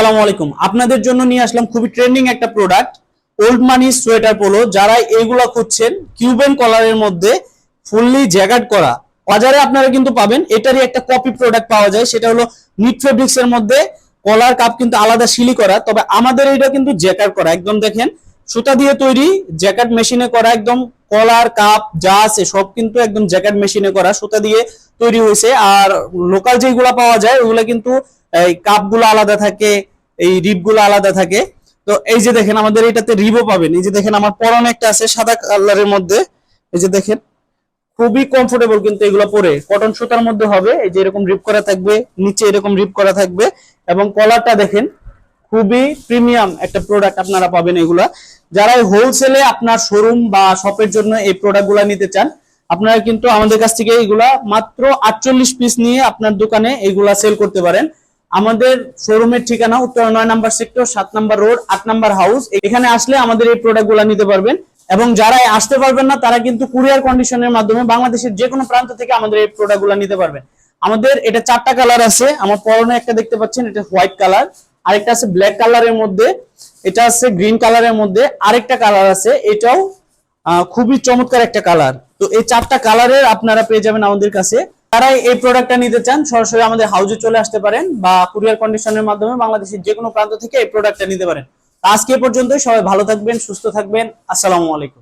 আসসালামু আলাইকুম। আপনাদের জন্য নিয়ে আসলাম খুবই ট্রেন্ডিং একটা প্রোডাক্ট, ওল্ড মানি সোয়েটার পোলো। যারা এগুলা খুঁজছেন কিউবেন কলারের মধ্যে ফুললি জ্যাকেট করা, বাজারে আপনারা কিন্তু পাবেন। এটারই একটা কপি প্রোডাক্ট পাওয়া যায়, সেটা হলো নিট ফেব্রিক্স এর মধ্যে। কলার কাপ কিন্তু আলাদা সিলি করা, তবে আমাদের এটা কিন্তু জ্যাকেট করা। একদম দেখেন সুতা দিয়ে তৈরি, জ্যাকেট মেশিনে করা। একদম কলার কাপ যা আছে সব কিন্তু একদম জ্যাকেট মেশিনে করা, সুতা দিয়ে তৈরি হয়েছে। আর লোকাল যেগুলা পাওয়া যায় ওগুলা কিন্তু এই কাপ গুলো আলাদা থাকে, এই রিব গুলো আলাদা থাকে। তো এই যে দেখেন আমাদের এটাতে রিবও পাবেন। এই যে দেখেন আমার পরনে একটা আছে সাদা কালারের মধ্যে, এই যে দেখেন খুবই কমফোর্টেবল কিন্তু এগুলো পরে। কটন সুতার মধ্যে হবে, এই যে এরকম রিপ করা থাকবে, নিচে এরকম রিপ করা থাকবে, এবং কলারটা দেখেন খুবই প্রিমিয়াম একটা প্রোডাক্ট আপনারা পাবেন এগুলা। যারা হোলসেলে আপনার শোরুম বা শপের জন্য এই প্রোডাক্ট গুলা নিতে চান, আপনারা কিন্তু আমাদের কাছ থেকে এগুলা মাত্র 48 পিস নিয়ে আপনার দোকানে এগুলা সেল করতে পারেন। আমাদের শোরুমের ঠিকানা Uttara 9 number sector, 7 number road, 8 number house. এখানে আসলে আমাদের এই প্রোডাক্ট গুলা নিতে পারবেন। এবং যারা আসতে পারবেন না তারা কিন্তু কুরিয়ার কন্ডিশনের মাধ্যমে বাংলাদেশের যে কোনো প্রান্ত থেকে আমাদের এই প্রোডাক্ট গুলা নিতে পারবেন। আমাদের এটা 4টা কালার আছে। আমার পরনে একটা দেখতে পাচ্ছেন, এটা হোয়াইট কালার। আরেকটা আছে ব্ল্যাক কালারের মধ্যে, এটা আছে গ্রিন কালারের মধ্যে, আরেকটা কালার আছে এটাও খুবই চমৎকার একটা কালার। তো এই 4টা কালারের আপনারা পেয়ে যাবেন আমাদের কাছে। যারা এই প্রোডাক্টটা নিতে চান সরাসরি আমাদের হাউজে চলে আসতে পারেন, বা কুরিয়ার কন্ডিশনের মাধ্যমে বাংলাদেশের যে কোনো প্রান্ত থেকে এই প্রোডাক্টটা নিতে পারেন। আজকে এ পর্যন্তই। সবাই ভালো থাকবেন, সুস্থ থাকবেন। আসসালামু আলাইকুম।